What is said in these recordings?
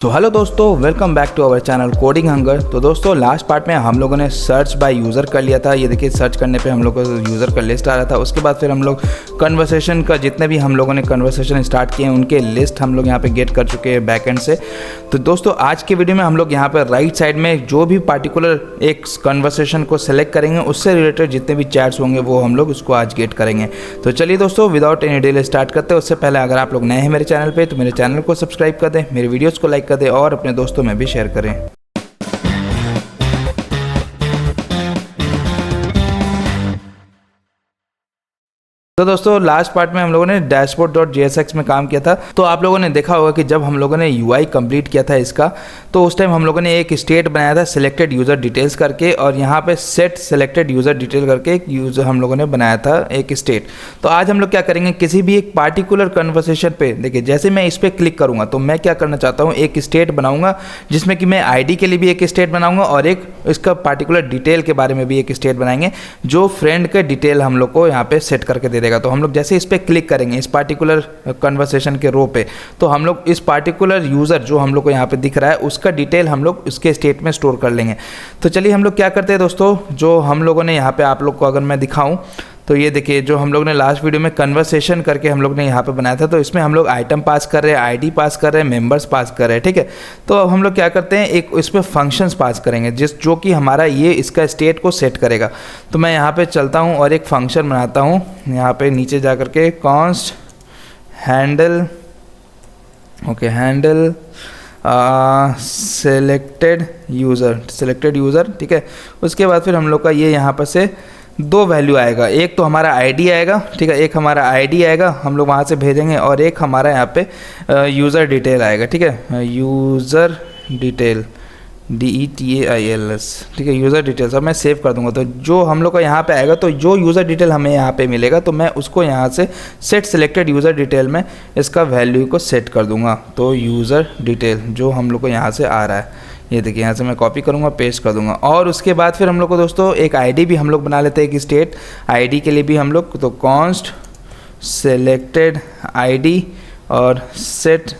तो हेलो दोस्तों, welcome back to our channel Coding Hunger. तो दोस्तों लास्ट पार्ट में हम लोगों ने सर्च बाय यूज़र कर लिया था। ये देखिए सर्च करने पे हम लोग को यूज़र का लिस्ट आ रहा था। उसके बाद फिर हम लोग कन्वर्सेशन का जितने भी हम लोगों ने कन्वर्सेशन स्टार्ट किए हैं उनके लिस्ट हम लोग यहाँ पे गेट कर चुके हैं बैकएंड से। तो दोस्तों आज के वीडियो में हम लोग यहाँ पर राइट साइड में जो भी पार्टिकुलर एक कन्वर्सेशन को सेलेक्ट करेंगे उससे रिलेटेड जितने भी चैट्स होंगे वो हम लोग उसको आज गेट करेंगे। तो चलिए दोस्तों विदाउट एनी डिले स्टार्ट करते हैं। उससे पहले अगर आप लोग नए हैं मेरे चैनल पर तो मेरे चैनल को सब्सक्राइब कर दें, मेरे वीडियोज़ को लाइक कर दें और अपने दोस्तों में भी शेयर करें। तो दोस्तों लास्ट पार्ट में हम लोगों ने dashboard.jsx में काम किया था। तो आप लोगों ने देखा होगा कि जब हम लोगों ने UI कंप्लीट किया था इसका, तो उस टाइम हम लोगों ने एक स्टेट बनाया था सिलेक्टेड यूज़र डिटेल्स करके, और यहाँ पे सेट सिलेक्टेड यूज़र डिटेल करके एक यूज़र हम लोगों ने बनाया था एक स्टेट। तो आज हम लोग क्या करेंगे, किसी भी एक पार्टिकुलर कन्वर्सेशन पे देखिए जैसे मैं इस पर क्लिक करूँगा तो मैं क्या करना चाहता हूँ, एक स्टेट बनाऊँगा जिसमें कि मैं ID के लिए भी एक स्टेट बनाऊँगा और एक इसका पार्टिकुलर डिटेल के बारे में भी एक स्टेट बनाएंगे जो फ्रेंड के डिटेल हम लोग को यहाँ पे सेट करके दे देगा। तो हम लोग जैसे इस पे क्लिक करेंगे इस पार्टिकुलर कन्वर्सेशन के रो पे, तो हम लोग इस पार्टिकुलर यूज़र जो हम लोग को यहाँ पे दिख रहा है उसका डिटेल हम लोग उसके स्टेट में स्टोर कर लेंगे। तो चलिए हम लोग क्या करते हैं दोस्तों, जो हम लोगों ने यहाँ पे आप लोग को अगर मैं दिखाऊं तो ये देखिए जो हम लोग ने लास्ट वीडियो में कन्वर्सेशन करके हम लोग ने यहाँ पे बनाया था, तो इसमें हम लोग आइटम पास कर रहे हैं, आईडी पास कर रहे हैं, मेंबर्स पास कर रहे हैं, ठीक है। तो अब हम लोग क्या करते हैं, एक इसमें फंक्शंस पास करेंगे जो कि हमारा ये इसका स्टेट को सेट करेगा। तो मैं यहाँ पे चलता हूँ और एक फंक्शन बनाता हूँ यहाँ पे नीचे जा करके const handle, okay handle selected user, ठीक है। उसके बाद फिर हम लोग का ये यहाँ पर से दो वैल्यू आएगा, एक तो हमारा आईडी आएगा, ठीक है, एक हमारा आईडी आएगा हम लोग वहाँ से भेजेंगे, और एक हमारा यहाँ पे यूज़र डिटेल आएगा, ठीक है, यूज़र डिटेल DETAILS, ठीक है, यूज़र डिटेल्स। अब मैं सेव कर दूंगा तो जो हम लोग का यहाँ पे आएगा, तो जो यूज़र डिटेल हमें यहाँ पे मिलेगा तो मैं उसको यहाँ से सेट सिलेक्टेड यूज़र डिटेल में इसका वैल्यू को सेट कर दूंगा। तो यूज़र डिटेल जो हम लोग को यहाँ से आ रहा है, ये देखिए यहाँ से मैं कॉपी करूँगा पेस्ट कर दूंगा। और उसके बाद फिर हम लोग को दोस्तों एक आईडी भी हम लोग बना लेते हैं, एक स्टेट आईडी के लिए भी हम लोग, तो कॉन्स्ट सेलेक्टेड आईडी और सेट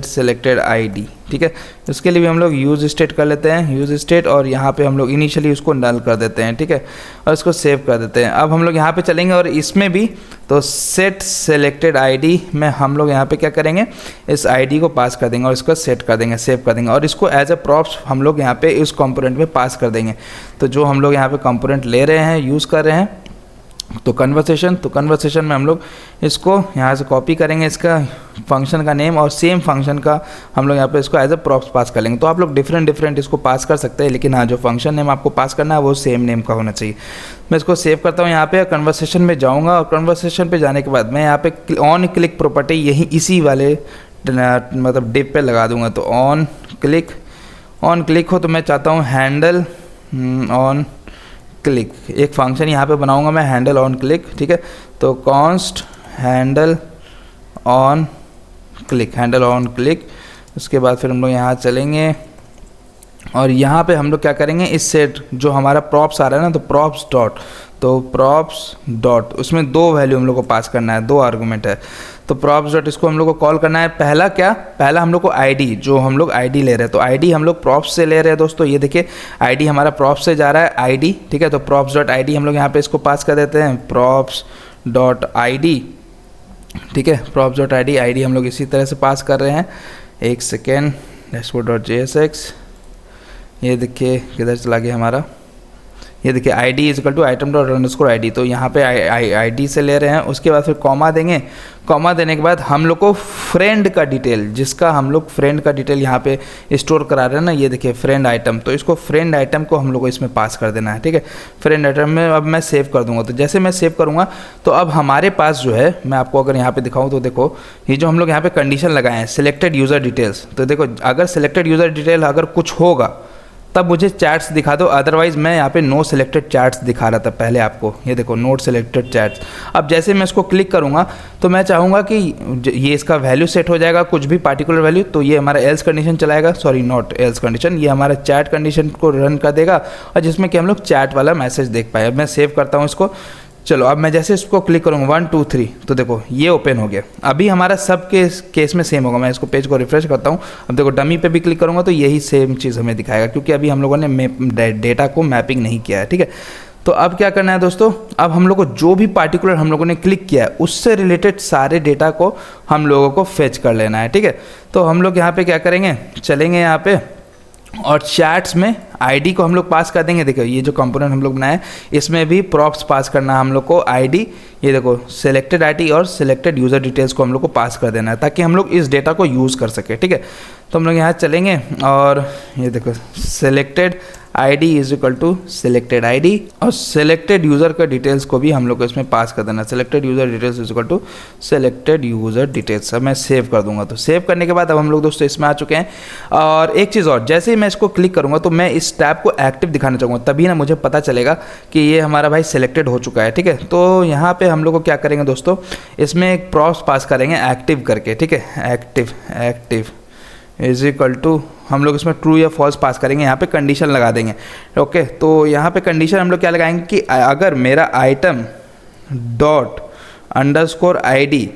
सिलेक्टेड आईडी, ठीक है। उसके लिए भी हम लोग यूज़ स्टेट कर लेते हैं, यूज़ स्टेट, और यहाँ पे हम लोग इनिशियली उसको नल कर देते हैं, ठीक है, और इसको सेव कर देते हैं। अब हम लोग यहाँ पे चलेंगे और इसमें भी तो सेट सिलेक्टेड आईडी में हम लोग यहाँ पे क्या करेंगे, इस आईडी को पास कर देंगे और इसको सेट कर देंगे, सेव कर देंगे, और इसको एज ए प्रॉप्स हम लोग यहाँ पे इस कंपोनेंट में पास कर देंगे। तो जो हम लोग यहाँ पे कंपोनेंट ले रहे हैं, यूज़ कर रहे हैं, तो कन्वर्सेशन में हम लोग इसको यहाँ से कॉपी करेंगे इसका फंक्शन का नेम, और सेम फंक्शन का हम लोग यहाँ पे इसको एज ए प्रॉप्स पास कर लेंगे। तो आप लोग डिफरेंट इसको पास कर सकते हैं, लेकिन हाँ जो फंक्शन नेम आपको पास करना है वो सेम नेम का होना चाहिए। मैं इसको सेव करता हूँ, यहाँ पे कन्वर्सेशन में जाऊँगा, और कन्वर्सेशन पे जाने के बाद मैं यहाँ पे ऑन क्लिक प्रॉपर्टी यही इसी वाले मतलब डिप पे लगा दूँगा। तो ऑन क्लिक हो तो मैं चाहता हूँ हैंडल ऑन क्लिक, एक फंक्शन यहाँ पे बनाऊंगा मैं हैंडल ऑन क्लिक, ठीक है। तो कॉन्स्ट हैंडल ऑन क्लिक, उसके बाद फिर हम लोग यहाँ चलेंगे और यहाँ पे हम लोग क्या करेंगे, इस सेट जो हमारा प्रॉप्स आ रहा है ना, तो प्रॉप्स डॉट उसमें दो वैल्यू हम लोग को पास करना है, दो आर्गूमेंट है। तो प्रॉप्स डॉट इसको हम लोग को कॉल करना है। पहला हम लोग को आईडी, जो हम लोग आईडी ले रहे हैं, तो आईडी हम लोग प्रॉप्स से ले रहे हैं दोस्तों। ये देखिए आईडी हमारा प्रॉप्स से जा रहा है आईडी, ठीक है। तो प्रॉप्स डॉट आईडी हम लोग यहाँ पे इसको पास कर देते हैं, प्रॉप्स डॉट आईडी, ठीक है, प्रॉप्स डॉट आईडी हम लोग इसी तरह से पास कर रहे हैं। एक सेकेंड, dashboard.jsx, ये देखिए किधर चला गया हमारा, ये देखिए ID is equal to item dot underscore ID. तो यहाँ पे आईडी से ले रहे हैं, उसके बाद फिर कॉमा देंगे, कॉमा देने के बाद हम लोग को फ्रेंड का डिटेल, जिसका हम लोग फ्रेंड का डिटेल यहाँ पे स्टोर करा रहे हैं ना, ये देखिए फ्रेंड आइटम, तो इसको फ्रेंड आइटम को हम लोग को इसमें पास कर देना है, ठीक है। फ्रेंड आइटम में अब मैं सेव कर दूंगा। तो जैसे मैं सेव करूँगा तो अब हमारे पास जो है, मैं आपको अगर यहाँ पे दिखाऊँ तो देखो ये जो हम लोग यहाँ पे कंडीशन लगाए हैं सिलेक्टेड यूज़र डिटेल्स, तो देखो अगर सिलेक्टेड यूज़र डिटेल अगर कुछ होगा तब मुझे चैट्स दिखा दो, अदरवाइज मैं यहाँ पे नो सिलेक्टेड चैट्स दिखा रहा था पहले आपको, ये देखो नोट सिलेक्टेड चैट्स। अब जैसे मैं इसको क्लिक करूँगा तो मैं चाहूँगा कि ये इसका वैल्यू सेट हो जाएगा, कुछ भी पार्टिकुलर वैल्यू, तो ये हमारा एल्स कंडीशन चलाएगा, सॉरी नॉट एल्स कंडीशन, ये हमारा चैट कंडीशन को रन कर देगा, और जिसमें कि हम लोग चैट वाला मैसेज देख पाए। अब मैं सेव करता हूँ इसको, चलो अब मैं जैसे इसको क्लिक करूँगा 1 2 3 तो देखो ये ओपन हो गया। अभी हमारा सब के केस में सेम होगा। मैं इसको पेज को रिफ्रेश करता हूँ। अब देखो डमी पे भी क्लिक करूँगा तो यही सेम चीज़ हमें दिखाएगा, क्योंकि अभी हम लोगों ने डेटा को मैपिंग नहीं किया है, ठीक है। तो अब क्या करना है दोस्तों, अब हम लोग को जो भी पार्टिकुलर हम लोगों ने क्लिक किया है उससे रिलेटेड सारे डेटा को हम लोगों को फेच कर लेना है, ठीक है। तो हम लोग यहाँ पे क्या करेंगे, चलेंगे यहाँ पे और चैट्स में आईडी को हम लोग पास कर देंगे। देखो ये जो कंपोनेंट हम लोग बनाए इसमें भी प्रॉप्स पास करना है हम लोग को। आईडी, ये देखो सिलेक्टेड आईडी और सिलेक्टेड यूज़र डिटेल्स को हम लोग को पास कर देना है ताकि हम लोग इस डेटा को यूज़ कर सके, ठीक है। तो हम लोग यहाँ चलेंगे और ये देखो selected ID is equal to selected ID और सिलेक्टेड यूज़र का डिटेल्स को भी हम लोग को इसमें पास कर देना। Selected user details is equal to selected user details. अब मैं सेव कर दूंगा। तो सेव करने के बाद अब हम लोग दोस्तों इसमें आ चुके हैं। और एक चीज़ और, जैसे ही मैं इसको क्लिक करूँगा तो मैं इस टैब को एक्टिव दिखाना चाहूँगा, तभी ना मुझे पता चलेगा कि ये हमारा भाई सिलेक्टेड हो चुका है, ठीक है। तो यहाँ पर हम लोग को क्या करेंगे दोस्तों, इसमें एक प्रॉप्स पास करेंगे एक्टिव करके, ठीक है। एक्टिव इज इक्वल टू हम लोग इसमें ट्रू या फॉल्स पास करेंगे। यहाँ पे कंडीशन लगा देंगे, ओके। तो यहाँ पे कंडीशन हम लोग क्या लगाएंगे कि अगर मेरा item dot underscore ID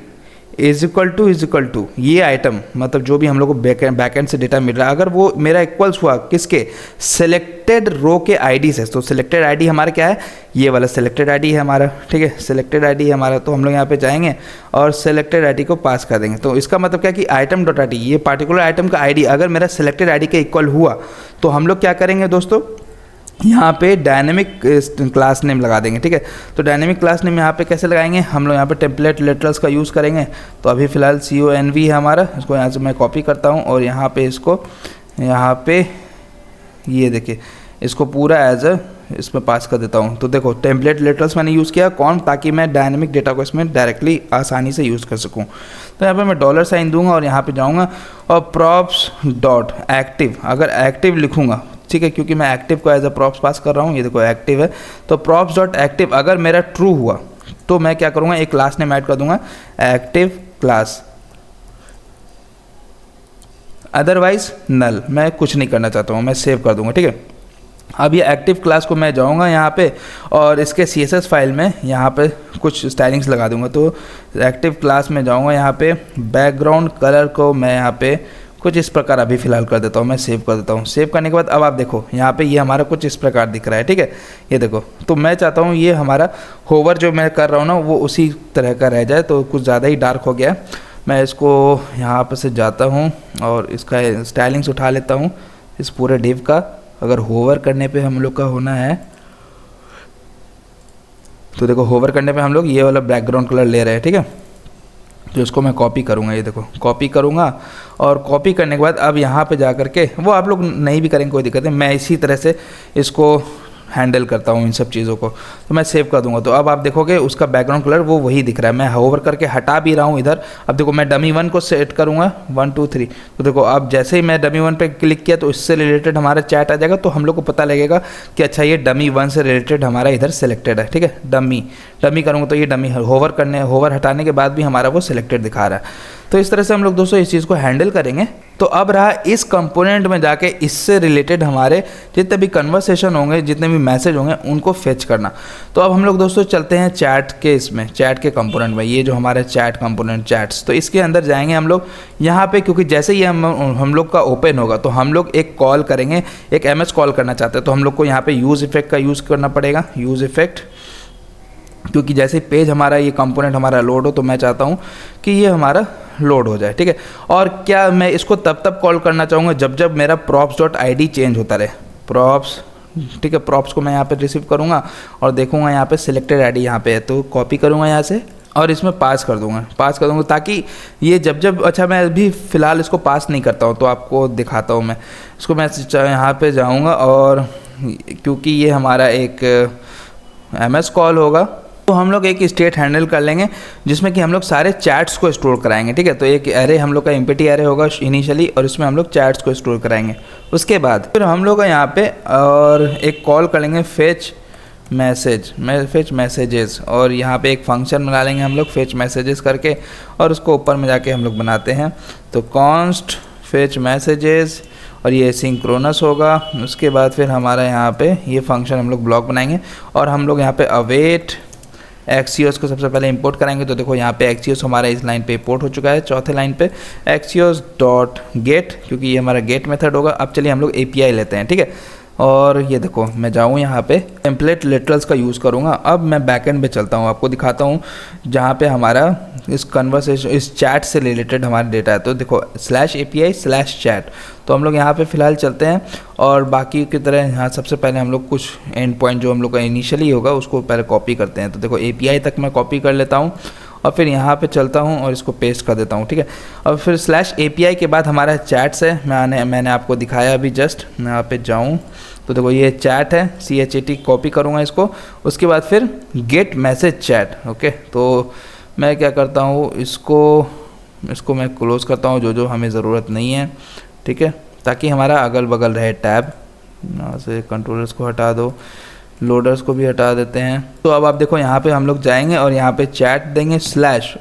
is equal to ये आइटम, मतलब जो भी हम लोग को बैकएंड से डेटा मिल रहा है, अगर वो मेरा इक्वल्स हुआ किसके, सिलेक्टेड रो के आईडी से। तो सिलेक्टेड आईडी हमारा क्या है, ये वाला सिलेक्टेड आईडी है हमारा, ठीक है। सिलेक्टेड आईडी है हमारा। तो हम लोग यहाँ पे जाएंगे और सिलेक्टेड आईडी को पास कर देंगे। तो इसका मतलब क्या कि आइटम डॉट आईडी, ये पार्टिकुलर आइटम का आईडी अगर मेरा सिलेक्टेड आईडी के इक्वल हुआ तो हम लोग क्या करेंगे दोस्तों, यहाँ पे डायनेमिक क्लास नेम लगा देंगे, ठीक है। तो डायनेमिक क्लास नेम यहाँ पे कैसे लगाएंगे, हम लोग यहाँ पे टेम्पलेट लिटरल्स का यूज़ करेंगे। तो अभी फ़िलहाल CONV है हमारा, इसको यहाँ से मैं कॉपी करता हूँ और यहाँ पे इसको यहाँ पे ये देखिए इसको पूरा एज अ इसमें पास कर देता हूँ। तो देखो टेम्पलेट लिटरल्स मैंने यूज़ किया कौन, ताकि मैं डायनेमिक डेटा को इसमें डायरेक्टली आसानी से यूज़ कर सकूँ। तो यहाँ पे मैं $साइन दूंगा और यहाँ पे जाऊँगा और प्रॉप्स डॉट एक्टिव, अगर एक्टिव लिखूँगा, ठीक है, क्योंकि मैं एक्टिव को एज अ प्रॉप्स पास कर रहा हूँ। ये देखो एक्टिव है। तो प्रॉप्स डॉट एक्टिव अगर मेरा ट्रू हुआ तो मैं क्या करूँगा, एक क्लास नेम ऐड कर दूंगा एक्टिव क्लास, अदरवाइज नल। मैं कुछ नहीं करना चाहता हूँ, मैं सेव कर दूंगा, ठीक है। अब ये एक्टिव क्लास को मैं जाऊँगा यहाँ पे और इसके CSS फाइल में यहाँ पे कुछ स्टाइलिंग्स लगा दूंगा। तो एक्टिव क्लास में जाऊँगा, यहाँ पे बैकग्राउंड कलर को मैं यहाँ पे कुछ इस प्रकार अभी फ़िलहाल कर देता हूँ। मैं सेव कर देता हूँ। सेव करने के बाद अब आप देखो यहाँ पे ये हमारा कुछ इस प्रकार दिख रहा है, ठीक है। ये देखो, तो मैं चाहता हूँ ये हमारा होवर जो मैं कर रहा हूँ ना वो उसी तरह का रह जाए। तो कुछ ज़्यादा ही डार्क हो गया। मैं इसको यहाँ पर से जाता हूँ और इसका स्टाइलिंग्स उठा लेता हूँ इस पूरे डिव का। अगर होवर करने पे हम लोग का होना है तो देखो होवर करने पे हम लोग ये वाला बैकग्राउंड कलर ले रहे हैं, ठीक है। तो इसको मैं कॉपी करूँगा, ये देखो कॉपी करूँगा और कॉपी करने के बाद अब यहाँ पे जा कर के वो आप लोग नहीं भी करेंगे कोई दिक्कत नहीं, मैं इसी तरह से इसको हैंडल करता हूँ इन सब चीज़ों को। तो मैं सेव कर दूंगा। तो अब आप देखोगे उसका बैकग्राउंड कलर वो वही दिख रहा है। मैं होवर करके हटा भी रहा हूँ इधर। अब देखो मैं डमी 1 को सेट करूँगा 1 2 3। तो देखो अब जैसे ही मैं डमी 1 पे क्लिक किया तो इससे रिलेटेड हमारा चैट आ जाएगा। तो हम लोग को पता लगेगा कि अच्छा ये डमी 1 से रिलेटेड हमारा इधर सेलेक्टेड है, ठीक है। डमी करूँगा तो ये डमी होवर हटाने के बाद भी हमारा वो सिलेक्टेड दिखा रहा है। तो इस तरह से हम लोग दोस्तों इस चीज़ को हैंडल करेंगे। तो अब रहा इस कंपोनेंट में जाके इससे रिलेटेड हमारे जितने भी कन्वर्सेशन होंगे, जितने भी मैसेज होंगे, उनको फेच करना। तो अब हम लोग दोस्तों चलते हैं चैट के इसमें, चैट के कंपोनेंट में। ये जो हमारा चैट कंपोनेंट चैट्स, तो इसके अंदर जाएंगे हम लोग यहाँ पे, क्योंकि जैसे ही हम लोग का ओपन होगा तो हम लोग एक कॉल करेंगे, एक MS कॉल करना चाहते हैं। तो हम लोग को यहाँ पे यूज़ इफेक्ट का यूज़ करना पड़ेगा, यूज़ इफेक्ट, क्योंकि जैसे पेज हमारा ये कंपोनेंट हमारा लोड हो तो मैं चाहता हूँ कि ये हमारा लोड हो जाए, ठीक है। और क्या मैं इसको तब कॉल करना चाहूँगा जब मेरा props.id चेंज होता रहे, प्रॉप्स, ठीक है। प्रॉप्स को मैं यहाँ पे रिसीव करूँगा और देखूँगा यहाँ पे सिलेक्टेड आईडी यहाँ पे है, तो कॉपी करूँगा यहाँ से और इसमें पास कर दूँगा ताकि ये जब अच्छा मैं अभी फ़िलहाल इसको पास नहीं करता हूँ तो आपको दिखाता हूँ। मैं इसको मैं यहाँ पे जाऊँगा और क्योंकि ये हमारा एक MS कॉल होगा तो हम लोग एक स्टेट हैंडल कर लेंगे जिसमें कि हम लोग सारे चैट्स को स्टोर कराएंगे, ठीक है। तो एक एरे हम लोग का एम्प्टी एरे होगा इनिशियली और इसमें हम लोग चैट्स को स्टोर कराएंगे। उसके बाद फिर हम लोग यहाँ पे और एक कॉल कर लेंगे फेच मैसेजेस, और यहाँ पे एक फंक्शन बना लेंगे हम लोग फेच मैसेजेस करके, और उसको ऊपर में जाके हम लोग बनाते हैं तो कॉन्स्ट फेच मैसेजेस, और ये सिंक्रोनस होगा। उसके बाद फिर हमारा यहाँ पे ये फंक्शन हम लोग ब्लॉक बनाएंगे और हम लोग यहाँ पे अवेट एक्सियोस को सबसे पहले इंपोर्ट कराएंगे। तो देखो यहाँ पे एक्सियोस हमारा इस लाइन पे इंपोर्ट हो चुका है, चौथे लाइन पे एक्सियोस डॉट गेट, क्योंकि ये हमारा गेट मेथड होगा। अब चलिए हम लोग एपीआई लेते हैं, ठीक है। और ये देखो मैं जाऊँ यहाँ पे टेम्पलेट लिटरल्स का यूज़ करूँगा। अब मैं बैकएंड पे चलता हूँ, आपको दिखाता हूँ जहाँ पे हमारा इस कन्वर्सेशन इस चैट से रिलेटेड हमारा डेटा है। तो देखो /API/chat, तो हम लोग यहाँ पे फ़िलहाल चलते हैं और बाकी की तरह यहाँ सबसे पहले हम लोग कुछ एंड पॉइंट जो हम लोग का इनिशियली होगा उसको पहले कॉपी करते हैं। तो देखो API तक मैं कॉपी कर लेता हूँ और फिर यहाँ पे चलता हूँ और इसको पेस्ट कर देता हूँ, ठीक है। और फिर /API के बाद हमारा चैट्स है, मैंने आपको दिखाया अभी जस्ट। मैं यहाँ पे जाऊँ तो देखो ये चैट है, CHAT कॉपी करूँगा इसको। उसके बाद फिर गेट मैसेज चैट, ओके। तो मैं क्या करता हूँ, इसको मैं क्लोज़ करता हूँ, जो हमें ज़रूरत नहीं है, ठीक है, ताकि हमारा अगल बगल रहे टैब। यहाँ से कंट्रोलर्स को हटा दो, लोडर्स को भी हटा देते हैं। तो अब आप देखो यहाँ पे हम लोग जाएंगे और यहाँ पे चैट देंगे /,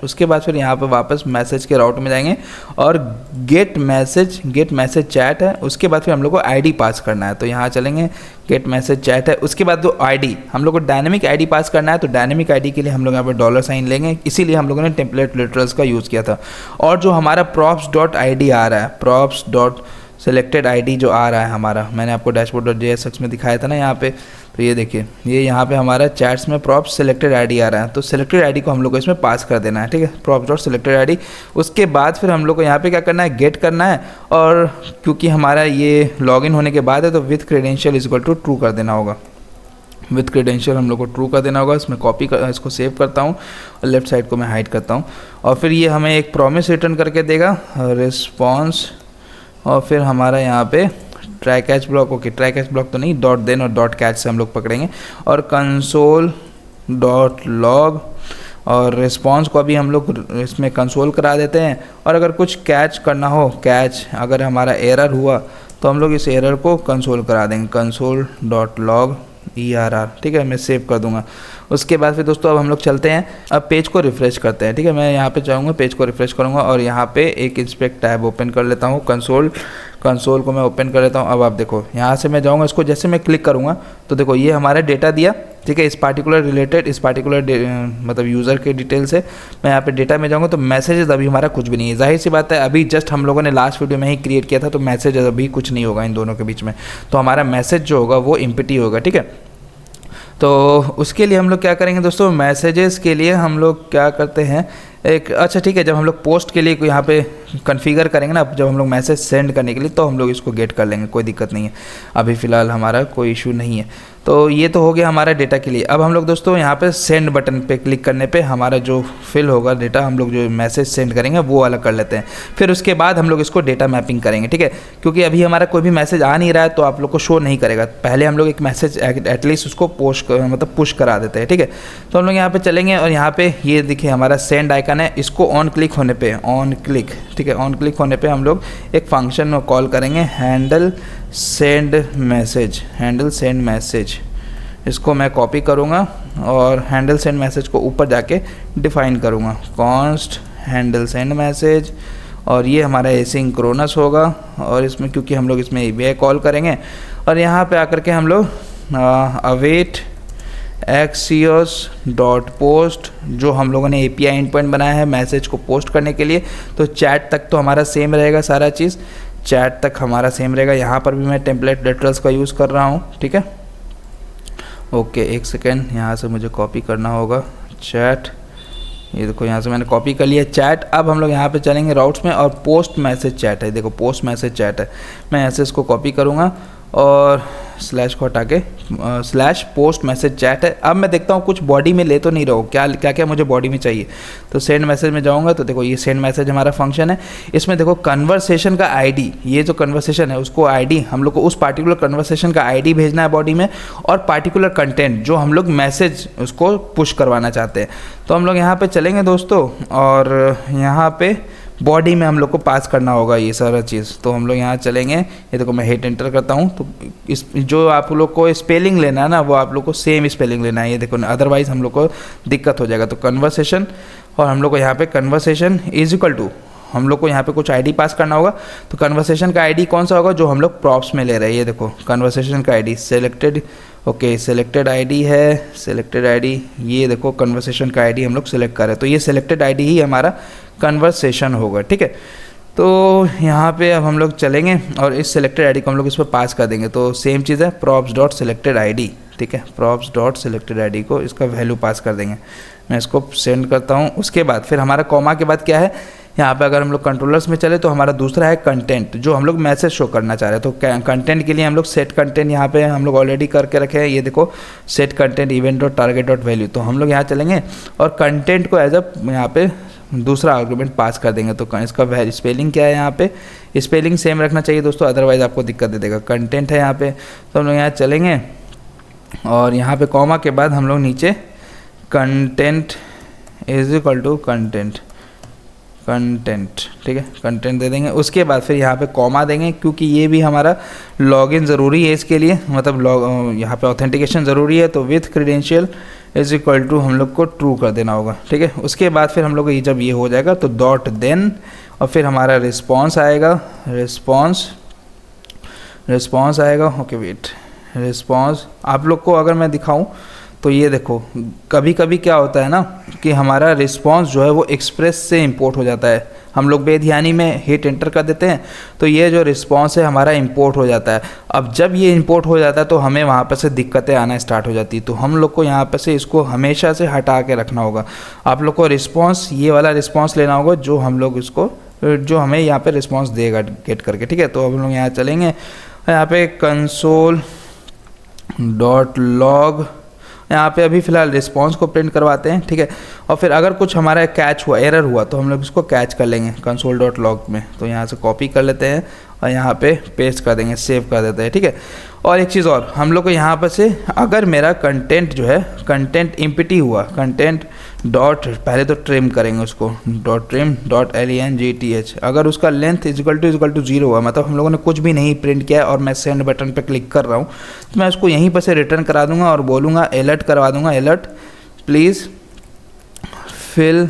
उसके बाद फिर यहाँ पे वापस मैसेज के राउट में जाएंगे और गेट मैसेज चैट है। उसके बाद फिर हम लोग को आईडी पास करना है। तो यहाँ चलेंगे, गेट मैसेज चैट है, उसके बाद जो आईडी हम लोग को डायनेमिक आईडी पास करना है। तो डायनेमिक आईडी के लिए हम लोग यहाँ पे $साइन लेंगे, इसीलिए हम लोगों ने टेम्पलेट लिटरल्स का यूज़ किया था। और जो हमारा props.id आ रहा है, props.selected ID जो आ रहा है हमारा, मैंने आपको dashboard.jsx में दिखाया था ना यहाँ पे। तो ये देखिए, ये यहाँ पे हमारा चैट्स में props selected ID आ रहा है। तो selected ID को हम लोग को इसमें पास कर देना है, ठीक है, props.selected ID। उसके बाद फिर हम लोग को यहाँ पे क्या करना है, गेट करना है। और क्योंकि हमारा ये लॉगिन होने के बाद है तो with credential is equal to true कर देना होगा। विथ क्रेडेंशियल हम लोग को ट्रू कर देना होगा। इसमें इसको सेव करता हूँ और लेफ्ट साइड को मैं हाइड करता हूँ। और फिर ये हमें एक प्रॉमिस रिटर्न करके देगा, रिस्पॉन्स। और फिर हमारा यहाँ पे try catch block, okay try catch block तो नहीं, .then और .catch से हम लोग पकड़ेंगे। और console.log और रिस्पॉन्स को अभी हम लोग इसमें कंसोल करा देते हैं। और अगर कुछ कैच करना हो, अगर हमारा एरर हुआ तो हम लोग इस एरर को कंसोल करा देंगे, console.log ERR, ठीक है। मैं सेव कर दूंगा। उसके बाद फिर दोस्तों अब हम लोग चलते हैं, अब पेज को रिफ़्रेश करते हैं, ठीक है। मैं यहाँ पे जाऊँगा, पेज को रिफ़्रेश करूँगा और यहाँ पे एक इंस्पेक्ट टैब ओपन कर लेता हूँ। कंसोल को मैं ओपन कर लेता हूँ। अब आप देखो यहाँ से मैं जाऊँगा, इसको जैसे मैं क्लिक करूँगा तो देखो ये हमारा डेटा दिया, ठीक है। इस पार्टिकुलर मतलब यूज़र के डिटेल से मैं यहाँ पे डेटा में जाऊँगा तो मैसेजेस अभी हमारा कुछ भी नहीं है। जाहिर सी बात है, अभी जस्ट हम लोगों ने लास्ट वीडियो में ही क्रिएट किया था, तो मैसेज अभी कुछ नहीं होगा इन दोनों के बीच में। तो हमारा मैसेज जो होगा वो एम्प्टी होगा, ठीक है। तो उसके लिए हम लोग क्या करेंगे दोस्तों, मैसेजेस के लिए हम लोग क्या करते हैं, अच्छा ठीक है, जब हम लोग पोस्ट के लिए यहाँ पे कॉन्फ़िगर करेंगे ना, जब हम लोग मैसेज सेंड करने के लिए, तो हम लोग इसको गेट कर लेंगे, कोई दिक्कत नहीं है। अभी फ़िलहाल हमारा कोई इशू नहीं है। तो ये तो हो गया हमारा डेटा के लिए। अब हम लोग दोस्तों यहाँ पे सेंड बटन पे क्लिक करने पे हमारा जो फिल होगा डेटा, हम लोग जो मैसेज सेंड करेंगे वो अलग कर लेते हैं। फिर उसके बाद हम लोग इसको डेटा मैपिंग करेंगे, ठीक है, क्योंकि अभी हमारा कोई भी मैसेज आ नहीं रहा है तो आप लोग को शो नहीं करेगा। पहले हम लोग एक मैसेज एटलीस्ट उसको पुश करा देते हैं, ठीक है। तो हम लोग यहाँ पर चलेंगे और यहाँ पर ये देखिए हमारा सेंड आइकन है, इसको ऑन क्लिक होने पर ठीक है, ऑन क्लिक होने पर हम लोग एक फंक्शन कॉल करेंगे, हैंडल सेंड मैसेज। इसको मैं कॉपी करूँगा और हैंडल सेंड मैसेज को ऊपर जाके डिफाइन करूँगा, कॉन्स्ट हैंडल सेंड मैसेज। और ये हमारा एसिंक्रोनस होगा और इसमें क्योंकि हम लोग इसमें API कॉल करेंगे और यहाँ पे आकर के हम लोग अवेट axios.post, जो हम लोगों ने API एंड पॉइंट बनाया है मैसेज को पोस्ट करने के लिए। तो चैट तक तो हमारा सेम रहेगा, सारा चीज़ चैट तक हमारा सेम रहेगा। यहाँ पर भी मैं टेम्पलेट लिटरल्स का यूज़ कर रहा हूँ, ठीक है। ओके एक सेकेंड, यहाँ से मुझे कॉपी करना होगा चैट। ये देखो यहाँ से मैंने कॉपी कर लिया चैट। अब हम लोग यहाँ पे चलेंगे राउट्स में और पोस्ट मैसेज चैट है, देखो पोस्ट मैसेज चैट है। मैं ऐसे इसको कॉपी करूँगा और स्लैश को हटा के /पोस्ट मैसेज चैट है। अब मैं देखता हूँ कुछ बॉडी में ले तो नहीं रहो, क्या मुझे बॉडी में चाहिए। तो सेंड मैसेज में जाऊँगा तो देखो ये सेंड मैसेज हमारा फंक्शन है। इसमें देखो कन्वर्सेशन का आईडी, ये जो कन्वर्सेशन है उसको आईडी, हम लोग को उस पार्टिकुलर कन्वर्सेशन का आईडी भेजना है बॉडी में, और पार्टिकुलर कंटेंट जो हम लोग मैसेज उसको पुश करवाना चाहते हैं। तो हम लोग यहाँ पर चलेंगे दोस्तों और यहाँ पर बॉडी में हम लोग को पास करना होगा ये सारा चीज़। तो हम लोग यहाँ चलेंगे, ये देखो मैं हिट एंटर करता हूँ। तो इस जो आप लोग को स्पेलिंग लेना है ना, वो आप लोग को सेम स्पेलिंग लेना है, ये देखो, अदरवाइज़ हम लोग को दिक्कत हो जाएगा। तो कन्वर्सेशन, और हम लोग को यहाँ पे कन्वर्सेशन इज इक्वल टू हम लोग को यहाँ पे कुछ आईडी पास करना होगा। तो कन्वर्सेशन का आईडी कौन सा होगा जो हम लोग प्रॉप्स में ले रहे हैं, ये देखो कन्वर्सेशन का ID selected, okay selected ID है, सिलेक्टेड आईडी, ये देखो कन्वर्सेशन का आईडी हम लोग सिलेक्ट कर रहे हैं, तो ये सिलेक्टेड आईडी ही हमारा कन्वर्सेशन होगा, ठीक है। तो यहाँ पे अब हम लोग चलेंगे और इस सिलेक्टेड आईडी को हम लोग इस पर पास कर देंगे। तो सेम चीज़ है प्रॉप्स डॉट सिलेक्टेड आईडी, ठीक है, प्रॉप्स डॉट सिलेक्टेड आईडी को इसका वैल्यू पास कर देंगे। मैं इसको सेंड करता हूँ। उसके बाद फिर हमारा कॉमा के बाद क्या है, यहाँ पे अगर हम लोग कंट्रोलर्स में चले तो हमारा दूसरा है कंटेंट, जो हम लोग मैसेज शो करना चाह रहे हैं। तो कंटेंट के लिए हम लोग सेट कंटेंट यहाँ पे हम लोग ऑलरेडी करके रखे हैं, ये देखो set content event dot target dot value. तो हम लोग यहाँ चलेंगे और कंटेंट को एज अ यहाँ पे दूसरा आर्गुमेंट पास कर देंगे। तो इसका स्पेलिंग क्या है, यहाँ पे स्पेलिंग सेम रखना चाहिए दोस्तों, अदरवाइज आपको दिक्कत दे देगा। कंटेंट है यहाँ पे, तो हम लोग यहाँ चलेंगे और यहाँ पे कॉमा के बाद हम लोग नीचे content is equal to content, ठीक है, कंटेंट दे देंगे। उसके बाद फिर यहाँ पे कॉमा देंगे, क्योंकि ये भी हमारा लॉगिन ज़रूरी है इसके लिए, मतलब यहाँ पे ऑथेंटिकेशन ज़रूरी है। तो with credential is equal to हम लोग को ट्रू कर देना होगा, ठीक है। उसके बाद फिर हम लोग को जब ये हो जाएगा तो डॉट देन, और फिर हमारा रिस्पॉन्स आएगा, रिस्पॉन्स आएगा, ओके वेट, रिस्पॉन्स आप लोग को अगर मैं दिखाऊं तो ये देखो कभी कभी क्या होता है ना कि हमारा रिस्पॉन्स जो है वो एक्सप्रेस से इंपोर्ट हो जाता है, हम लोग बेध्यानी में हिट एंटर कर देते हैं, तो ये जो रिस्पॉन्स है हमारा इंपोर्ट हो जाता है। अब जब ये इंपोर्ट हो जाता है तो हमें वहाँ पर से दिक्कतें आना स्टार्ट हो जाती है। तो हम लोग को यहाँ पर से इसको हमेशा से हटा के रखना होगा। आप लोग को रिस्पॉन्स, ये वाला रिस्पॉन्स लेना होगा जो हम लोग इसको, जो हमें यहाँ पर रिस्पॉन्स देगा गेट करके, ठीक है। तो अब हम लोग यहाँ चलेंगे, यहाँ पे कंसोल डॉट लॉग, यहाँ पे अभी फ़िलहाल रिस्पॉन्स को प्रिंट करवाते हैं, ठीक है। और फिर अगर कुछ हमारा कैच हुआ, एरर हुआ, तो हम लोग इसको कैच कर लेंगे कंसोल डॉट लॉग में। तो यहाँ से कॉपी कर लेते हैं और यहाँ पे पेस्ट कर देंगे, सेव कर देते हैं, ठीक है। और एक चीज़ और, हम लोग को यहाँ पर से अगर मेरा कंटेंट जो है, कंटेंट एम्प्टी हुआ, कंटेंट डॉट पहले तो ट्रिम करेंगे उसको, डॉट ट्रिम डॉट length, अगर उसका लेंथ इजिकल टू 0 हुआ, मतलब हम लोगों ने कुछ भी नहीं प्रिंट किया है और मैं सेंड बटन पे क्लिक कर रहा हूँ, तो मैं उसको यहीं पर से रिटर्न करा दूंगा और बोलूँगा अलर्ट करवा दूंगा, alert please fill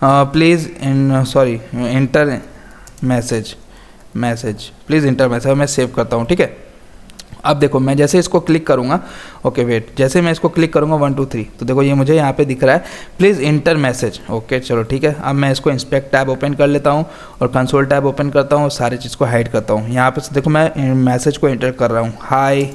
please enter message please enter message, मैं सेव करता हूँ, ठीक है। अब देखो मैं जैसे इसको क्लिक करूँगा, ओके वेट, जैसे मैं इसको क्लिक करूँगा 1 2 3, तो देखो ये मुझे यहाँ पे दिख रहा है प्लीज़ इंटर मैसेज, ओके चलो ठीक है। अब मैं इसको इंस्पेक्ट टैब ओपन कर लेता हूँ और कंसोल टैब ओपन करता हूँ, सारी चीज़ को हाइड करता हूँ। यहाँ पे देखो मैं मैसेज को इंटर कर रहा हूँ, हाय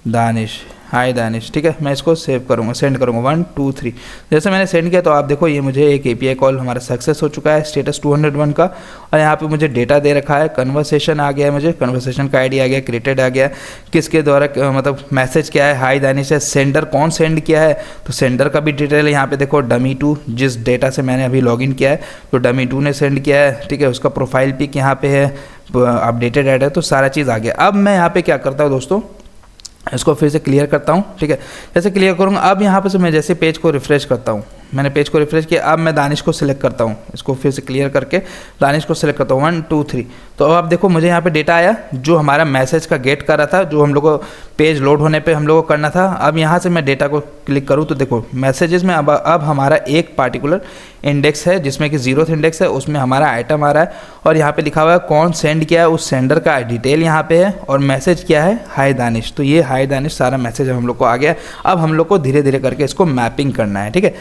दानिश, ठीक है। मैं इसको सेव करूँगा, सेंड करूँगा 1 2 3, जैसे मैंने सेंड किया तो आप देखो ये मुझे एक API कॉल हमारा सक्सेस हो चुका है, स्टेटस 201 का। और यहाँ पे मुझे डेटा दे रखा है, कन्वर्सेशन आ गया है, मुझे कन्वर्सेशन का आईडी आ गया, क्रिएटेड आ गया, किसके द्वारा मतलब मैसेज क्या है, हाय दानिश है, सेंडर कौन सेंड किया है, तो सेंडर का भी डिटेल है यहाँ पे देखो, dummy2 जिस डेटा से मैंने अभी लॉगिन किया है, तो dummy2 ने सेंड किया है, ठीक है। उसका प्रोफाइल पिक यहाँ पे है, अपडेटेड ऐड है, तो सारा चीज़ आ गया। अब मैं यहाँ पे क्या करता हूँ दोस्तों, इसको फिर से क्लियर करता हूँ, ठीक है। जैसे क्लियर करूँगा, अब यहाँ पर से मैं जैसे पेज को रिफ्रेश करता हूँ, मैंने पेज को रिफ्रेश किया, अब मैं दानिश को सिलेक्ट करता हूँ, इसको फिर से क्लियर करके दानिश को सिलेक्ट करता हूँ 1 2 3। तो अब आप देखो मुझे यहाँ पे डेटा आया जो हमारा मैसेज का गेट कर रहा था, जो हम लोग को पेज लोड होने पे हम लोग को करना था। अब यहाँ से मैं डेटा को क्लिक करूँ तो देखो मैसेजेस में अब हमारा एक पार्टिकुलर इंडेक्स है जिसमें कि 0th इंडेक्स है, उसमें हमारा आइटम आ रहा है और यहाँ पे लिखा हुआ है कौन सेंड किया है, उस सेंडर का डिटेल यहाँ पे है और मैसेज क्या है, हाय दानिश। तो ये हाय दानिश सारा मैसेज हम लोग को आ गया। अब हम लोग को धीरे धीरे करके इसको मैपिंग करना है, ठीक है।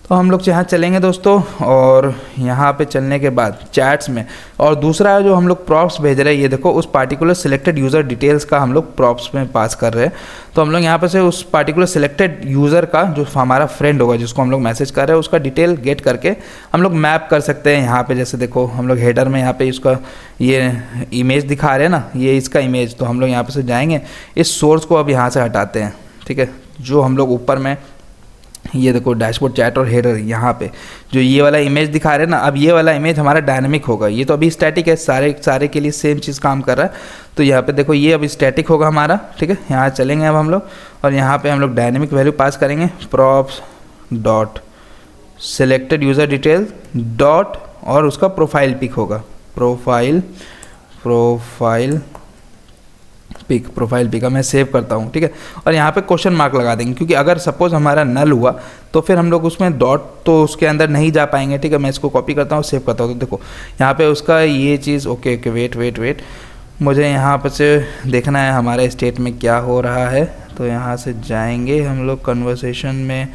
तो हम लोग यहाँ चलेंगे दोस्तों, और यहाँ पे चलने के बाद चैट्स में, और दूसरा जो हम लोग प्रॉप्स भेज रहे हैं, ये देखो उस पार्टिकुलर सिलेक्टेड यूज़र डिटेल्स का हम लोग प्रॉप्स में पास कर रहे हैं। तो हम लोग यहाँ पे से उस पार्टिकुलर सिलेक्टेड यूज़र का जो हमारा फ्रेंड होगा जिसको हम लोग मैसेज कर रहे हैं, उसका डिटेल गेट करके हम लोग मैप कर सकते हैं। यहाँ पे जैसे देखो हम लोग हेडर में यहाँ पे इसका ये इमेज दिखा रहे हैं ना, ये इसका इमेज, तो हम लोग यहाँ पे से जाएंगे, इस सोर्स को अब यहाँ से हटाते हैं, ठीक है। जो हम लोग ऊपर में ये देखो डैशबोर्ड चैट और हेडर, यहाँ पे जो ये वाला इमेज दिखा रहे हैं ना, अब ये वाला इमेज हमारा डायनामिक होगा। ये तो अभी स्टैटिक है, सारे के लिए सेम चीज़ काम कर रहा है। तो यहाँ पे देखो ये अभी स्टैटिक होगा हमारा, ठीक है। यहाँ चलेंगे अब हम लोग और यहाँ पे हम लोग डायनामिक वैल्यू पास करेंगे, props dot selected user detail dot, और उसका प्रोफाइल पिक होगा, प्रोफाइल पिक, प्रोफाइल पिक मैं सेव करता हूँ, ठीक है। और यहाँ पे क्वेश्चन मार्क लगा देंगे, क्योंकि अगर सपोज हमारा नल हुआ तो फिर हम लोग उसमें डॉट तो उसके अंदर नहीं जा पाएंगे, ठीक है। मैं इसको कॉपी करता हूँ, सेव करता हूँ। तो देखो यहाँ पे उसका ये चीज़, ओके ओके, वेट, मुझे यहाँ पर से देखना है हमारे स्टेट में क्या हो रहा है। तो यहाँ से जाएंगे हम लोग कन्वर्सेशन में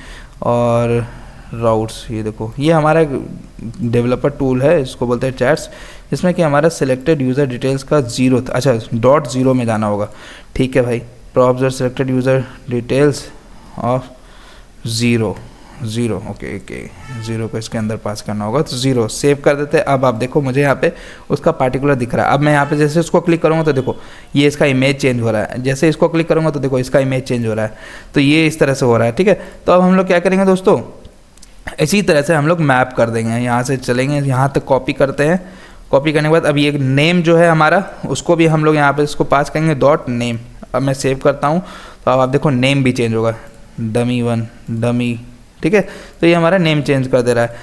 और राउट्स, ये देखो ये हमारा डेवलपर टूल है, इसको बोलते हैं चैट्स, जिसमें कि हमारा सिलेक्टेड यूज़र डिटेल्स का जीरो, अच्छा .0 में जाना होगा, ठीक है भाई। प्रॉप्स और selected user details of zero, okay, 0 को इसके अंदर पास करना होगा, तो 0 सेव कर देते हैं। अब आप देखो मुझे यहाँ पे उसका पार्टिकुलर दिख रहा है। अब मैं यहाँ पे जैसे इसको क्लिक करूँगा तो देखो ये इसका इमेज चेंज हो रहा है, जैसे इसको क्लिक करूँगा तो देखो इसका इमेज चेंज हो रहा है। तो ये इस तरह से हो रहा है, ठीक है। तो अब हम लोग क्या करेंगे दोस्तों, इसी तरह से हम लोग मैप कर देंगे। यहाँ से चलेंगे, यहाँ तक कॉपी करते हैं। कॉपी करने के बाद अब ये नेम जो है हमारा, उसको भी हम लोग यहाँ पे इसको पास करेंगे .name। अब मैं सेव करता हूँ तो अब आप देखो नेम भी चेंज होगा, dummy1 डमी, ठीक है। तो ये हमारा नेम चेंज कर दे रहा है,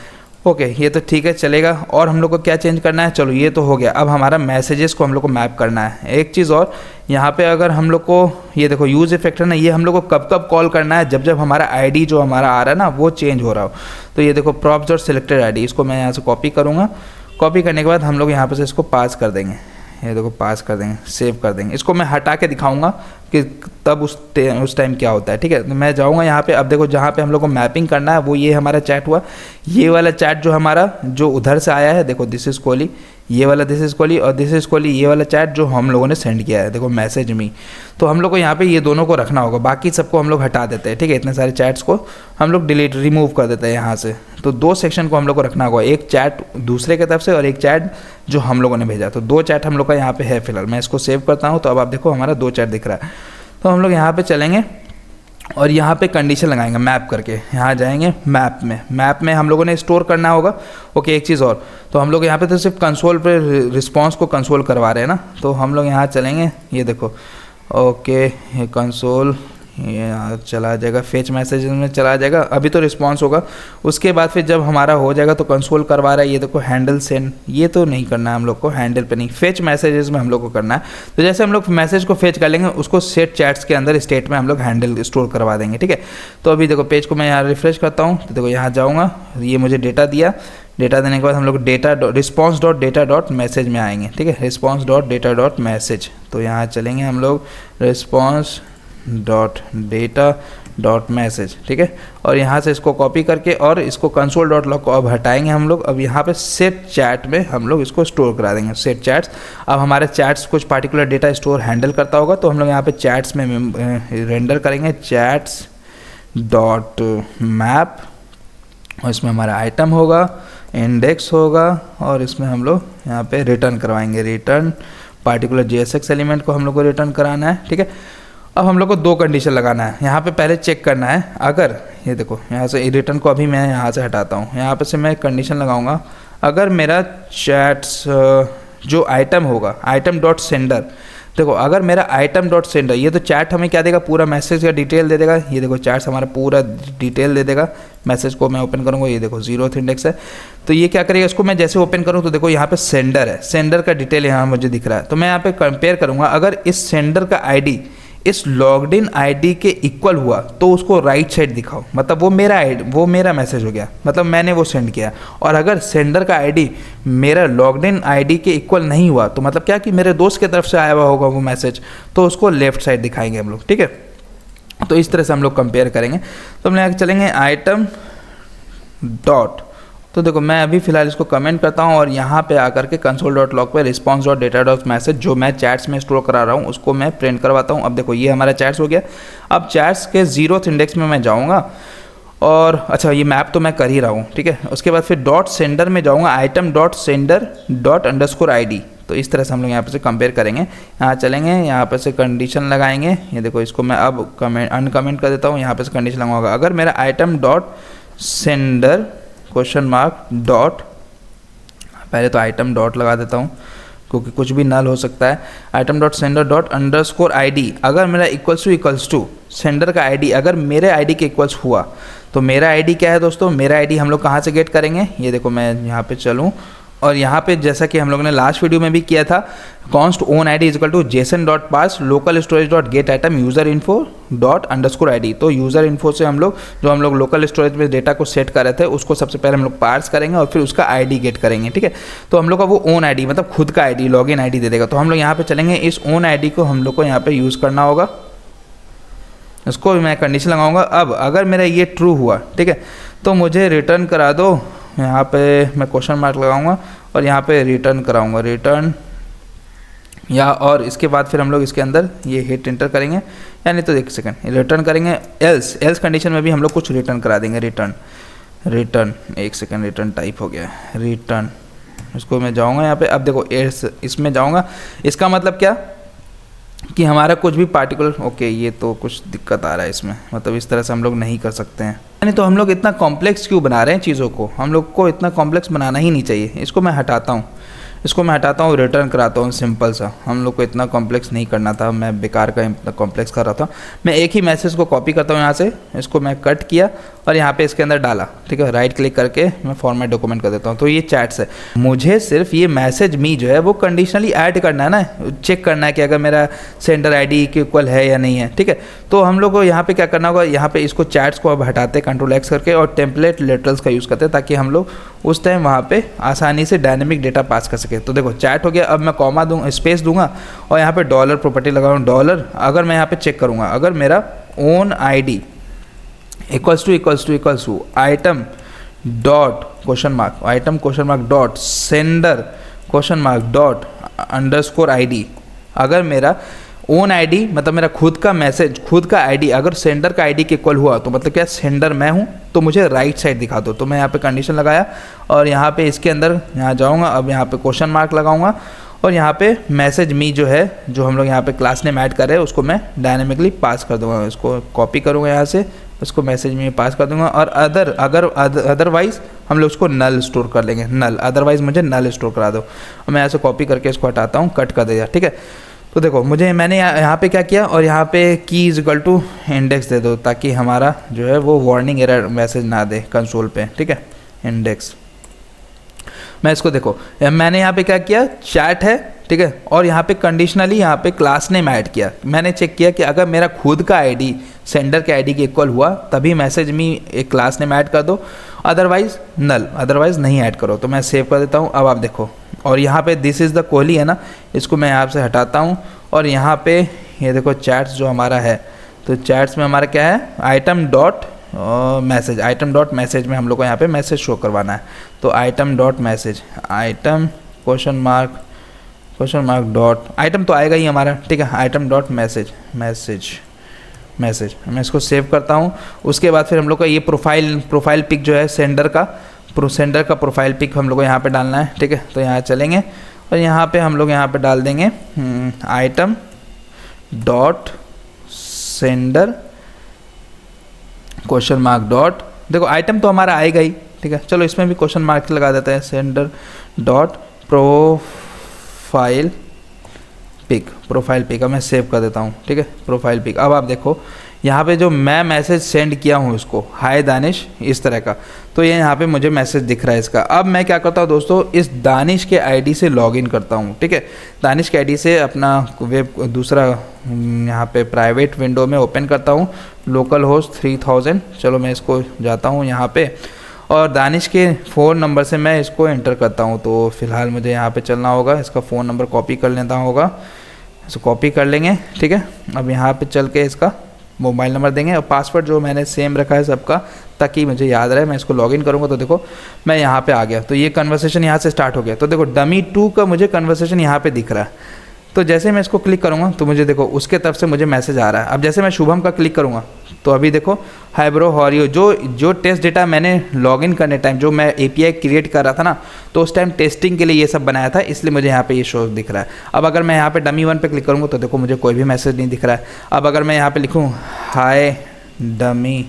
ओके, ये तो ठीक है, चलेगा। और हम लोग को क्या चेंज करना है, चलो ये तो हो गया। अब हमारा मैसेजेस को हम लोग को मैप करना है। एक चीज़ और, यहाँ पे अगर हम लोग को ये देखो यूज़ इफेक्ट है ना, ये हम लोग को कब कब कॉल करना है, जब जब हमारा आईडी जो हमारा आ रहा है ना वो चेंज हो रहा हो। तो ये देखो प्रॉप्स और सिलेक्टेड आईडी, इसको मैं यहाँ से कॉपी करूँगा। कॉपी करने के बाद हम लोग यहाँ पर से इसको पास कर देंगे, ये देखो पास कर देंगे, सेव कर देंगे। इसको मैं हटा के दिखाऊंगा कि तब उस टाइम क्या होता है, ठीक है। तो मैं जाऊंगा यहाँ पे, अब देखो जहाँ पे हम लोग को मैपिंग करना है वो ये हमारा चैट हुआ। ये वाला चैट जो हमारा जो उधर से आया है, देखो दिस इज़ कोहली, ये वाला दिस इज़ कोहली, और दिस इज़ कोहली ये वाला चैट जो हम लोगों ने सेंड किया है, देखो मैसेज मी। तो हम लोग को यहाँ पे ये दोनों को रखना होगा, बाकी सबको हम लोग हटा देते हैं, ठीक है। इतने सारे चैट्स को हम लोग रिमूव कर देते हैं यहाँ से। तो 2 सेक्शन को हम लोग को रखना होगा, एक चैट दूसरे की तरफ से और एक चैट जो हम लोगों ने भेजा। तो 2 चैट हम लोग का यहाँ पे है फिलहाल। मैं इसको सेव करता हूँ, तो अब आप देखो हमारा 2 चैट दिख रहा है। तो हम लोग यहाँ पे चलेंगे और यहाँ पे कंडीशन लगाएंगे मैप करके। यहाँ जाएंगे मैप में हम लोगों ने स्टोर करना होगा। ओके, एक चीज़ और, तो हम लोग यहाँ पे तो सिर्फ कंसोल पे रिस्पांस को कंसोल करवा रहे हैं ना, तो हम लोग यहाँ चलेंगे, ये देखो, ओके, ये कंसोल ये यहाँ चला जाएगा, फेच मैसेज में चला जाएगा। अभी तो रिस्पांस होगा, उसके बाद फिर जब हमारा हो जाएगा तो कंसोल करवा रहा है। ये देखो हैंडल सेंड, ये तो नहीं करना है हम लोग को, हैंडल पे नहीं, फेच मैसेजेस में हम लोग को करना है। तो जैसे हम लोग मैसेज को फेच कर लेंगे, उसको सेट चैट्स के अंदर स्टेट में हम लोग हैंडल स्टोर करवा देंगे, ठीक है। तो अभी देखो पेज को मैं यहाँ रिफ्रेश करता हूँ, तो देखो यहाँ जाऊँगा, ये मुझे डेटा दिया। डेटा देने के बाद हम लोग response.data.message में आएंगे, ठीक है, response.data.message। तो यहाँ चलेंगे हम लोग response.data.message, ठीक है। और यहाँ से इसको कॉपी करके और इसको console.log को अब हटाएंगे हम लोग। अब यहाँ पे सेट चैट में हम लोग इसको स्टोर करा देंगे, सेट चैट्स। अब हमारे चैट्स कुछ पार्टिकुलर डेटा स्टोर हैंडल करता होगा, तो हम लोग यहाँ पे चैट्स में रेंडर करेंगे chats.map, और इसमें हमारा आइटम होगा, इंडेक्स होगा, और इसमें हम लोग यहाँ पे रिटर्न करवाएंगे, रिटर्न पार्टिकुलर JSX एलिमेंट को हम लोग को रिटर्न कराना है, ठीक है। अब हम लोग को 2 कंडीशन लगाना है। यहाँ पे पहले चेक करना है, अगर ये देखो यहाँ से रिटर्न को अभी मैं यहाँ से हटाता हूँ, यहाँ पे से मैं कंडीशन लगाऊंगा, अगर मेरा चैट्स जो आइटम होगा, आइटम डॉट सेंडर, देखो अगर मेरा आइटम डॉट सेंडर, ये तो चैट हमें क्या देगा, पूरा मैसेज का डिटेल दे देगा। ये देखो चैट्स हमारा पूरा डिटेल दे देगा। मैसेज को मैं ओपन करूँगा, ये देखो 0th इंडेक्स है। तो ये क्या करेगा, इसको मैं जैसे ओपन करूँ तो देखो यहाँ पे सेंडर है, सेंडर का डिटेल यहाँ मुझे दिख रहा है। तो मैं यहाँ पे कंपेयर करूँगा, अगर इस सेंडर का आईडी इस लॉग्ड इन आईडी के इक्वल हुआ तो उसको राइट साइड दिखाओ, मतलब वो मेरा मैसेज हो गया, मतलब मैंने वो सेंड किया। और अगर सेंडर का आईडी मेरा लॉग्ड इन आईडी के इक्वल नहीं हुआ तो मतलब क्या कि मेरे दोस्त की तरफ से आया हुआ होगा वो मैसेज, तो उसको लेफ्ट साइड दिखाएंगे हम लोग, ठीक है। तो इस तरह से हम लोग कंपेयर करेंगे। तो हम यहाँ चलेंगे आइटम डॉट, तो देखो मैं अभी फिलहाल इसको कमेंट करता हूँ और यहाँ पे आकर के console.log पे response.data.message जो मैं चैट्स में स्टोर करा रहा हूँ उसको मैं प्रिंट करवाता हूँ। अब देखो ये हमारा चैट्स हो गया। अब चैट्स के 0th इंडेक्स में मैं जाऊँगा और अच्छा ये मैप तो मैं कर ही रहा हूँ, ठीक है। उसके बाद फिर डॉट सेंडर में जाऊँगा, item dot sender dot underscore ID। तो इस तरह से हम लोग यहाँ पे से कंपेयर करेंगे। यहाँ चलेंगे, यहाँ पे से कंडीशन लगाएंगे। ये देखो इसको मैं अब अनकमेंट कर देता हूँ, यहाँ पे से कंडीशन लगाऊंगा, अगर मेरा item dot sender question mark dot, पहले तो आइटम डॉट लगा देता हूँ क्योंकि कुछ भी नल हो सकता है। Item dot sender dot underscore ID, अगर मेरा इक्वल्स टू सेंडर का ID अगर मेरे ID के इक्वल्स हुआ तो मेरा ID क्या है दोस्तों, मेरा ID हम लोग कहाँ से गेट करेंगे। ये देखो मैं यहाँ पे चलूँ और यहाँ पे जैसा कि हम लोगों ने लास्ट वीडियो में भी किया था, const own I D is equal to JSON dot parse local storage dot get item user info dot underscore I D. तो यूज़र इन्फो से हम लोग लोकल स्टोरेज में डेटा को सेट कर रहे थे उसको सबसे पहले हम लोग पार्स करेंगे और फिर उसका आई डी गेट करेंगे, ठीक है। तो हम लोग का वो ओन आई डी मतलब खुद का ID login ID दे देगा। तो हम लोग यहाँ पे चलेंगे, इस ओन आई डी को हम लोग को यहाँ पे यूज़ करना होगा, इसको मैं कंडीशन लगाऊंगा। अब अगर मेरा ये ट्रू हुआ, ठीक है, तो मुझे रिटर्न करा दो। यहाँ पे मैं क्वेश्चन मार्क लगाऊंगा और यहाँ पे रिटर्न कराऊंगा, रिटर्न या, और इसके बाद फिर हम लोग इसके अंदर ये हिट इंटर करेंगे, यानी तो एक सेकंड रिटर्न करेंगे। एल्स कंडीशन में भी हम लोग कुछ रिटर्न करा देंगे। रिटर्न एक सेकंड, रिटर्न टाइप हो गया है, रिटर्न, इसको मैं जाऊँगा यहाँ पे। अब देखो इसमें जाऊँगा, इसका मतलब क्या कि हमारा कुछ भी पार्टिकुलर, ओके ये तो कुछ दिक्कत आ रहा है इसमें, मतलब इस तरह से हम लोग नहीं कर सकते हैं। यानी तो हम लोग इतना कॉम्प्लेक्स क्यों बना रहे हैं चीज़ों को, हम लोग को इतना कॉम्प्लेक्स बनाना ही नहीं चाहिए। इसको मैं हटाता हूँ, रिटर्न कराता हूँ सिंपल सा। हम लोग को इतना कॉम्प्लेक्स नहीं करना था, मैं बेकार का इतना कॉम्प्लेक्स कर रहा था। मैं एक ही मैसेज को कॉपी करता हूँ यहाँ से, इसको मैं कट किया और यहाँ पे इसके अंदर डाला, ठीक है। राइट क्लिक करके मैं फॉर्मेट डॉक्यूमेंट कर देता हूँ। तो ये चैट्स है, मुझे सिर्फ ये मैसेज मी जो है वो कंडीशनली ऐड करना है ना, चेक करना है कि अगर मेरा सेंडर आई के इक्वल है या नहीं है, ठीक है। तो हम लोग को यहाँ पे क्या करना होगा, यहाँ पे इसको चैट्स को अब हटाते कंट्रोल एक्स करके और टेम्पलेट लेटरल्स का यूज़ करते हैं ताकि हम लोग उस टाइम वहाँ पे आसानी से डायनेमिक डेटा पास कर सके। तो देखो चैट हो गया, अब मैं कॉमा दूँ, स्पेस दूंगा और यहाँ पे डॉलर प्रॉपर्टी लगाऊँ, डॉलर। अगर मैं यहाँ पे चेक करूँगा, अगर मेरा own I D equals to item dot question mark dot sender question mark dot underscore I D, अगर मेरा ओन आईडी मतलब मेरा खुद का मैसेज, खुद का आईडी अगर सेंडर का आईडी के इक्वल हुआ तो मतलब क्या सेंडर मैं हूँ, तो मुझे राइट साइड दिखा दो। तो मैं यहाँ पे कंडीशन लगाया और यहाँ पे इसके अंदर यहाँ जाऊँगा, अब यहाँ पे क्वेश्चन मार्क लगाऊंगा और यहाँ पे मैसेज मी जो है, जो हम लोग यहाँ पे क्लास नेम ऐड कर रहे हैं उसको मैं डायनेमिकली पास कर दूंगा। इसको कॉपी करूँगा यहाँ से, उसको मैसेज में पास कर दूंगा और अदरवाइज़ हम लोग उसको नल स्टोर कर लेंगे, नल, अदरवाइज़ मुझे नल स्टोर करा दो। और मैं ऐसे कॉपी करके इसको हटाता हूँ, कट कर दिया, ठीक है। तो देखो मैंने यहाँ पे क्या किया और यहाँ पे की इज इक्वल टू इंडेक्स दे दो ताकि हमारा जो है वो वार्निंग एरर मैसेज ना दे कंसोल पे, ठीक है। इंडेक्स, मैं इसको देखो मैंने यहाँ पे क्या किया, चैट है, ठीक है, और यहाँ पे कंडीशनली यहाँ पे क्लास नेम ऐड किया। मैंने चेक किया कि अगर मेरा खुद का आईडी सेंडर के आईडी के इक्वल हुआ तभी मैसेज में एक क्लास नेम ऐड कर दो, अदरवाइज नल, अदरवाइज नहीं ऐड करो। तो मैं सेव कर देता हूँ। अब आप देखो, और यहाँ पे दिस इज़ द कोहली है ना, इसको मैं यहाँ से हटाता हूँ और यहाँ पे ये देखो चैट्स जो हमारा है, तो चैट्स में हमारा क्या है, आइटम डॉट मैसेज में हम लोग को यहाँ पे मैसेज शो करवाना है। तो item dot message, item question mark dot, item तो आएगा ही हमारा, ठीक है, आइटम डॉट मैसेज। मैं इसको सेव करता हूँ। उसके बाद फिर हम लोग का ये प्रोफाइल पिक जो है सेंडर का प्रोफाइल पिक हम लोग को यहाँ पे डालना है, ठीक है। तो यहाँ चलेंगे और यहाँ पे हम लोग यहाँ पे डाल देंगे item dot sender question mark dot, देखो आइटम तो हमारा आएगा ही, ठीक है। चलो इसमें भी क्वेश्चन मार्क लगा देते हैं, सेंडर डॉट प्रोफाइल पिक, अब मैं सेव कर देता हूँ, ठीक है, प्रोफाइल पिक। अब आप देखो यहाँ पे जो मैं मैसेज सेंड किया हूँ उसको, हाय दानिश, इस तरह का, तो ये यहाँ पे मुझे मैसेज दिख रहा है इसका। अब मैं क्या करता हूँ दोस्तों, इस दानिश के आईडी से लॉगिन करता हूँ, ठीक है। दानिश के आईडी से अपना वेब दूसरा यहाँ पे प्राइवेट विंडो में ओपन करता हूँ, लोकल होस्ट 3000। चलो मैं इसको जाता हूँ यहाँ पे और दानिश के फ़ोन नंबर से मैं इसको एंटर करता हूँ। तो फिलहाल मुझे यहाँ पे चलना होगा, इसका फ़ोन नंबर कॉपी कर लेता होगा, इसको कॉपी कर लेंगे, ठीक है। अब यहाँ पे चल के इसका मोबाइल नंबर देंगे और पासवर्ड जो मैंने सेम रखा है सबका ताकि मुझे याद रहे। मैं इसको लॉगिन करूँगा तो देखो मैं यहाँ पे आ गया, तो ये कन्वर्सेशन यहाँ से स्टार्ट हो गया। तो देखो डमी 2 का मुझे कन्वर्सेशन यहाँ पे दिख रहा है। तो जैसे मैं इसको क्लिक करूँगा तो मुझे देखो उसके तरफ से मुझे मैसेज आ रहा है। अब जैसे मैं शुभम का क्लिक करूँगा तो अभी देखो hi bro how are you, जो टेस्ट डेटा मैंने लॉगिन करने टाइम जो मैं API क्रिएट कर रहा था ना, तो उस टाइम टेस्टिंग के लिए ये सब बनाया था, इसलिए मुझे यहाँ पे ये शो दिख रहा है। अब अगर मैं यहाँ पे डमी 1 पे क्लिक करूँगा तो देखो मुझे कोई भी मैसेज नहीं दिख रहा है। अब अगर मैं यहाँ पे लिखूँ हाय डमी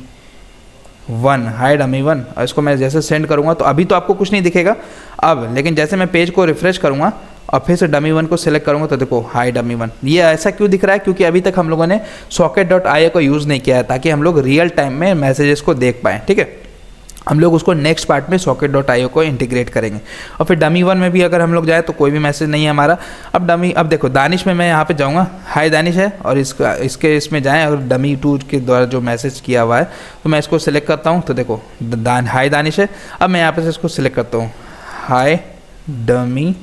1 और इसको मैं जैसे सेंड करूँगा तो अभी तो आपको कुछ नहीं दिखेगा अब, लेकिन जैसे मैं पेज को रिफ्रेश करूँगा और फिर से डमी 1 को सिलेक्ट करूँगा तो देखो हाय डमी 1। ये ऐसा क्यों दिख रहा है, क्योंकि अभी तक हम लोगों ने socket.io को यूज़ नहीं किया है ताकि हम लोग रियल टाइम में मैसेजेस को देख पाएँ, ठीक है। हम लोग उसको नेक्स्ट पार्ट में socket.io को इंटीग्रेट करेंगे। और फिर डमी 1 में भी अगर हम लोग जाए तो कोई भी मैसेज नहीं है हमारा। अब देखो दानिश में मैं यहाँ पे जाऊँगा, हाय दानिश है, और इसमें जाएँ और डमी 2 के द्वारा जो मैसेज किया हुआ है तो मैं इसको सिलेक्ट करता हूँ। तो देखो हाय दानिश है। अब मैं यहाँ पे से इसको सिलेक्ट करता हूँ, हाय डमी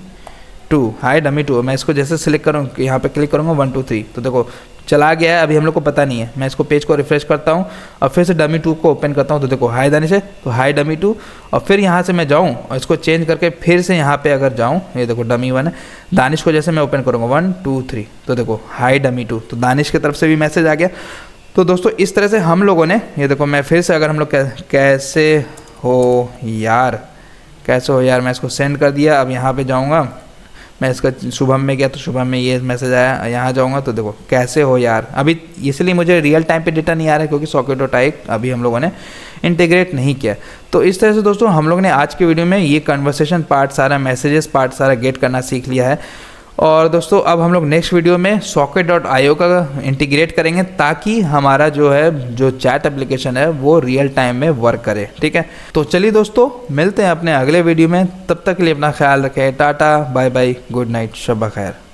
2, मैं इसको जैसे सिलेक्ट करूँ, यहाँ पे क्लिक करूँगा 1 2 3, तो देखो चला गया है। अभी हम लोग को पता नहीं है। मैं इसको पेज को रिफ्रेश करता हूँ और फिर से डमी 2 को ओपन करता हूँ। तो देखो हाय दानिश है, तो हाय डमी 2, और फिर यहाँ से मैं जाऊँ और इसको चेंज करके फिर से यहाँ पे अगर जाऊँ, ये देखो डमी 1 है, दानिश को जैसे मैं ओपन करूँगा 1 2 3, तो देखो हाय डमी 2, तो दानिश की तरफ से भी मैसेज आ गया। तो दोस्तों इस तरह से हम लोगों ने, ये देखो मैं फिर से अगर हम लोग कैसे हो यार, मैं इसको सेंड कर दिया। अब यहाँ पे जाऊँगा, मैं इसका शुभम में गया तो शुभम में ये मैसेज आया। यहाँ जाऊँगा तो देखो कैसे हो यार, अभी इसलिए मुझे रियल टाइम पे डेटा नहीं आ रहा है क्योंकि socket.io अभी हम लोगों ने इंटीग्रेट नहीं किया। तो इस तरह से दोस्तों हम लोग ने आज के वीडियो में ये कन्वर्सेशन पार्ट सारा, मैसेजेस पार्ट सारा गेट करना सीख लिया है। और दोस्तों अब हम लोग नेक्स्ट वीडियो में socket.io का इंटीग्रेट करेंगे ताकि हमारा जो चैट एप्लीकेशन है वो रियल टाइम में वर्क करे। ठीक है, तो चलिए दोस्तों मिलते हैं अपने अगले वीडियो में। तब तक के लिए अपना ख्याल रखें। Tata bye bye, good night, शब खैर।